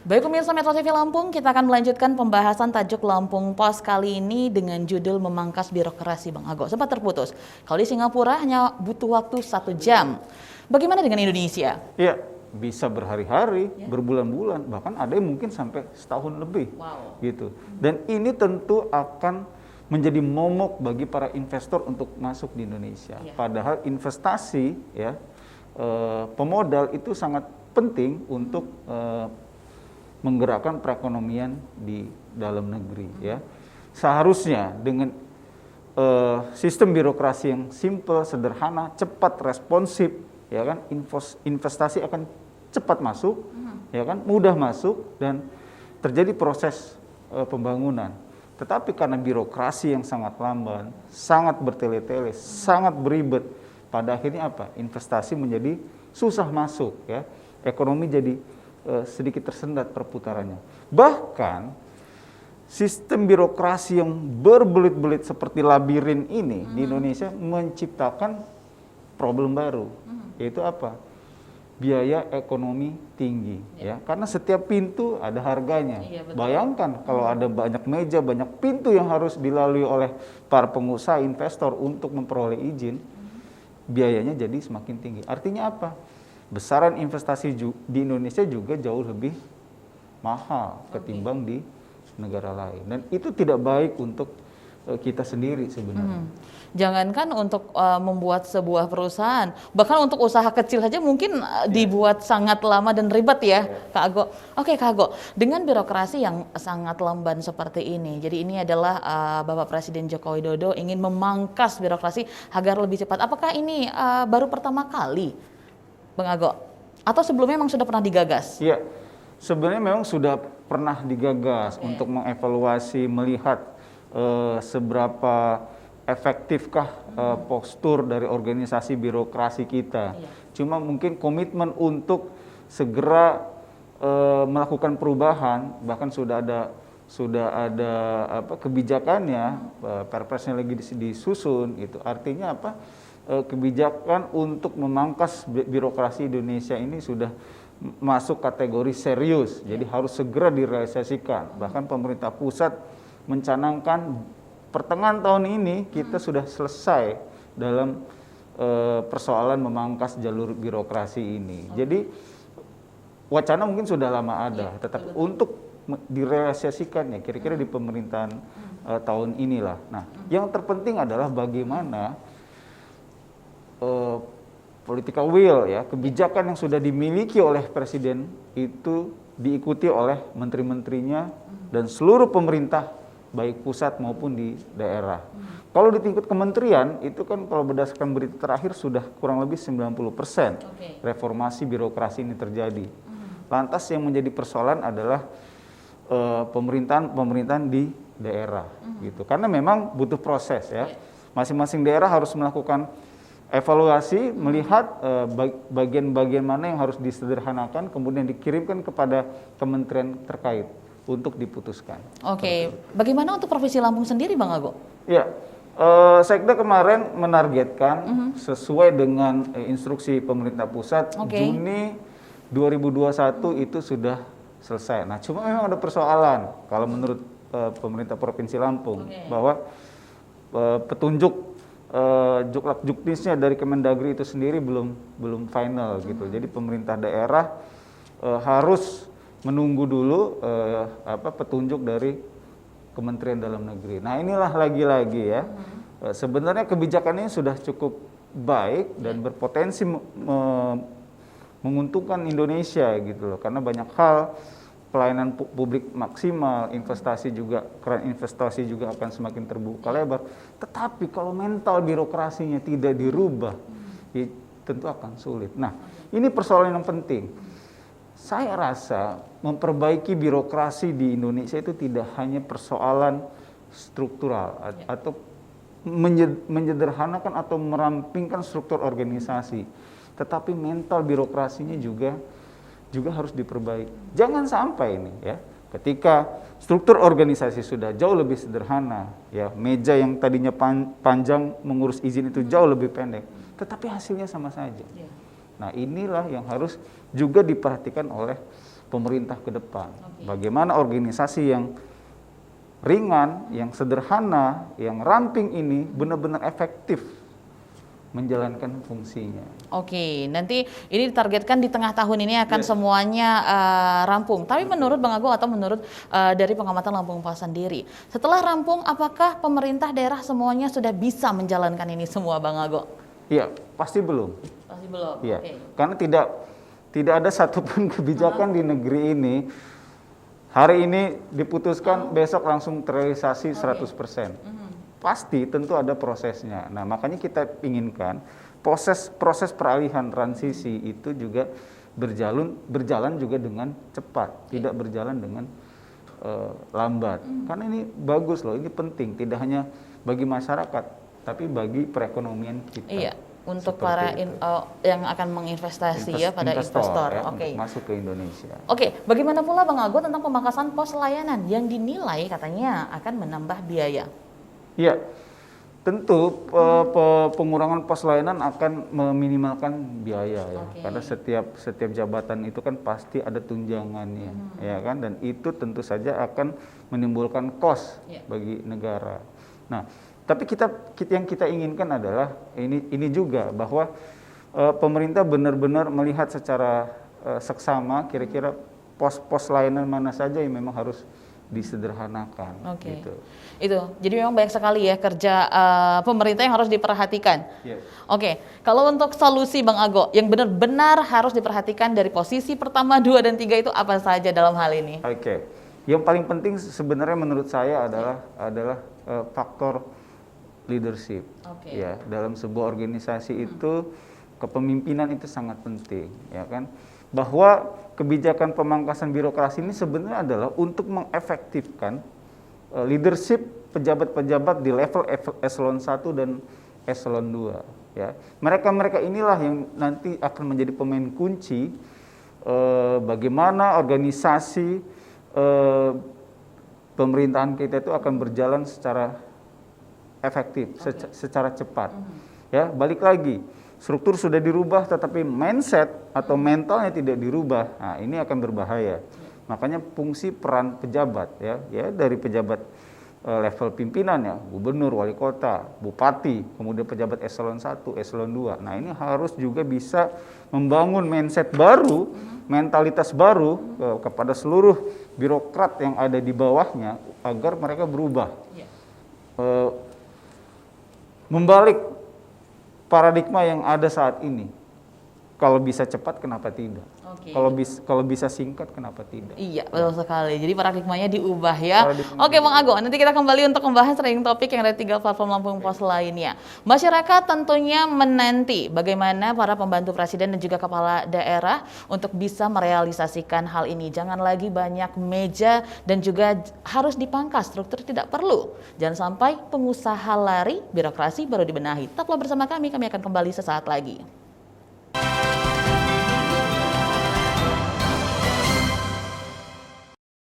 Baik pemirsa Metro TV Lampung, kita akan melanjutkan pembahasan tajuk Lampung Pos kali ini dengan judul Memangkas Birokrasi. Bang Ago, sempat terputus. Kalau di Singapura hanya butuh waktu 1 jam. Bagaimana dengan Indonesia? Iya, bisa berhari-hari, berbulan-bulan, bahkan ada yang mungkin sampai setahun lebih. Gitu. Dan ini tentu akan menjadi momok bagi para investor untuk masuk di Indonesia. Padahal investasi, pemodal itu sangat penting untuk menggerakkan perekonomian di dalam negeri, ya. Seharusnya dengan sistem birokrasi yang simple, sederhana, cepat, responsif, ya kan, investasi akan cepat masuk, ya kan, mudah masuk dan terjadi proses pembangunan. Tetapi karena birokrasi yang sangat lamban, sangat bertele-tele, sangat beribet, pada akhirnya apa? Investasi menjadi susah masuk, ya. Ekonomi jadi sedikit tersendat perputarannya. Bahkan sistem birokrasi yang berbelit-belit seperti labirin ini di Indonesia menciptakan problem baru, yaitu apa? Biaya ekonomi tinggi, ya. Karena setiap pintu ada harganya. Bayangkan kalau ada banyak meja, banyak pintu yang harus dilalui oleh para pengusaha, investor untuk memperoleh izin, biayanya jadi semakin tinggi. Artinya apa? Besaran investasi di Indonesia juga jauh lebih mahal ketimbang di negara lain. Dan itu tidak baik untuk kita sendiri sebenarnya. Jangankan untuk membuat sebuah perusahaan, bahkan untuk usaha kecil saja mungkin dibuat sangat lama dan ribet ya, Kak Ago. Oke, Kak Ago, dengan birokrasi yang sangat lamban seperti ini, jadi ini adalah Bapak Presiden Joko Widodo ingin memangkas birokrasi agar lebih cepat. Apakah ini baru pertama kali, Bang Ago? Atau sebelumnya memang sudah pernah digagas? Iya, sebenarnya memang sudah pernah digagas untuk mengevaluasi, melihat seberapa efektifkah postur dari organisasi birokrasi kita. Cuma mungkin komitmen untuk segera melakukan perubahan, bahkan sudah ada kebijakannya, perpresnya lagi disusun gitu. Artinya apa? Kebijakan untuk memangkas birokrasi Indonesia ini sudah masuk kategori serius, jadi harus segera direalisasikan. Bahkan pemerintah pusat mencanangkan pertengahan tahun ini kita sudah selesai dalam persoalan memangkas jalur birokrasi ini. Jadi wacana mungkin sudah lama ada, tetapi untuk direalisasikan ya kira-kira di pemerintahan tahun inilah. Nah, yang terpenting adalah bagaimana political will, ya, kebijakan yang sudah dimiliki oleh presiden itu diikuti oleh menteri-menterinya dan seluruh pemerintah baik pusat maupun di daerah. Kalau di tingkat kementerian itu kan kalau berdasarkan berita terakhir sudah kurang lebih 90% reformasi birokrasi ini terjadi. Lantas yang menjadi persoalan adalah pemerintahan di daerah gitu. Karena memang butuh proses, ya. Masing-masing daerah harus melakukan evaluasi, melihat bagian-bagian mana yang harus disederhanakan, kemudian dikirimkan kepada kementerian terkait untuk diputuskan. Oke, bagaimana untuk Provinsi Lampung sendiri, Bang Ago? Ya, Sekda kemarin menargetkan sesuai dengan instruksi pemerintah pusat, Juni 2021 itu sudah selesai. Nah, cuma memang ada persoalan kalau menurut pemerintah Provinsi Lampung, bahwa petunjuk juknisnya dari Kemendagri itu sendiri belum final gitu. Jadi pemerintah daerah harus menunggu dulu petunjuk dari Kementerian Dalam Negeri. Nah, inilah lagi-lagi ya. Sebenarnya kebijakan ini sudah cukup baik dan berpotensi menguntungkan Indonesia gitu loh. Karena banyak hal, pelayanan publik maksimal, investasi juga, keran investasi juga akan semakin terbuka lebar. Tetapi kalau mental birokrasinya tidak dirubah, ya tentu akan sulit. Nah, ini persoalan yang penting. Saya rasa memperbaiki birokrasi di Indonesia itu tidak hanya persoalan struktural atau menyederhanakan atau merampingkan struktur organisasi, tetapi mental birokrasinya juga harus diperbaiki. Jangan sampai ini ya, ketika struktur organisasi sudah jauh lebih sederhana, ya meja yang tadinya panjang mengurus izin itu jauh lebih pendek, tetapi hasilnya sama saja. Nah, inilah yang harus juga diperhatikan oleh pemerintah ke depan. Bagaimana organisasi yang ringan, yang sederhana, yang ramping ini benar-benar efektif menjalankan fungsinya. Oke, nanti ini ditargetkan di tengah tahun ini akan semuanya rampung. Tapi menurut Bang Ago atau menurut dari pengamatan Lampung Pas sendiri, setelah rampung apakah pemerintah daerah semuanya sudah bisa menjalankan ini semua, Bang Ago? Iya, pasti belum. Pasti belum. Iya, Oke. karena tidak ada satupun kebijakan di negeri ini hari ini diputuskan besok langsung terrealisasi 100%. Pasti tentu ada prosesnya. Nah, makanya kita inginkan proses peralihan transisi itu juga berjalan juga dengan cepat, tidak berjalan dengan lambat. Karena ini bagus loh, ini penting tidak hanya bagi masyarakat, tapi bagi perekonomian kita. Iya, untuk Seperti para itu. yang akan menginvestasi ya pada investor. ya, Oke. untuk masuk ke Indonesia. Oke, bagaimana pula Bang Ago tentang pemangkasan pos layanan yang dinilai katanya akan menambah biaya? Ya, tentu pengurangan pos layanan akan meminimalkan biaya ya, karena setiap jabatan itu kan pasti ada tunjangannya, ya kan, dan itu tentu saja akan menimbulkan kos bagi negara. Nah, tapi yang kita inginkan adalah ini juga bahwa pemerintah benar-benar melihat secara seksama kira-kira pos-pos layanan mana saja yang memang harus disederhanakan. Oke. Gitu. Itu. Jadi memang banyak sekali ya kerja pemerintah yang harus diperhatikan. Yes. Oke, kalau untuk solusi Bang Ago yang benar-benar harus diperhatikan dari posisi pertama, 2 dan 3 itu apa saja dalam hal ini? Oke. Yang paling penting sebenarnya menurut saya adalah faktor leadership. Oke. Ya, dalam sebuah organisasi itu kepemimpinan itu sangat penting, ya kan? Bahwa kebijakan pemangkasan birokrasi ini sebenarnya adalah untuk mengefektifkan leadership pejabat-pejabat di level eselon 1 dan eselon 2, ya. Mereka inilah yang nanti akan menjadi pemain kunci bagaimana organisasi pemerintahan kita itu akan berjalan secara efektif, secara cepat. Ya, balik lagi. Struktur sudah dirubah tetapi mindset atau mentalnya tidak dirubah. Nah, ini akan berbahaya. Makanya fungsi peran pejabat ya dari pejabat level pimpinan ya, gubernur, wali kota, bupati, kemudian pejabat eselon 1, eselon 2. Nah, ini harus juga bisa membangun mindset baru, mentalitas baru kepada seluruh birokrat yang ada di bawahnya agar mereka berubah. Membalik paradigma yang ada saat ini. Kalau bisa cepat, kenapa tidak? Oke. Kalau bisa singkat, kenapa tidak? Iya, betul sekali. Jadi paradigmanya diubah ya. Oke, Bang Ago, nanti kita kembali untuk membahas trending topik yang ada 3 platform Lampung Pos lainnya. Masyarakat tentunya menanti bagaimana para pembantu presiden dan juga kepala daerah untuk bisa merealisasikan hal ini. Jangan lagi banyak meja dan juga harus dipangkas, struktur tidak perlu. Jangan sampai pengusaha lari, birokrasi baru dibenahi. Tetaplah bersama kami akan kembali sesaat lagi.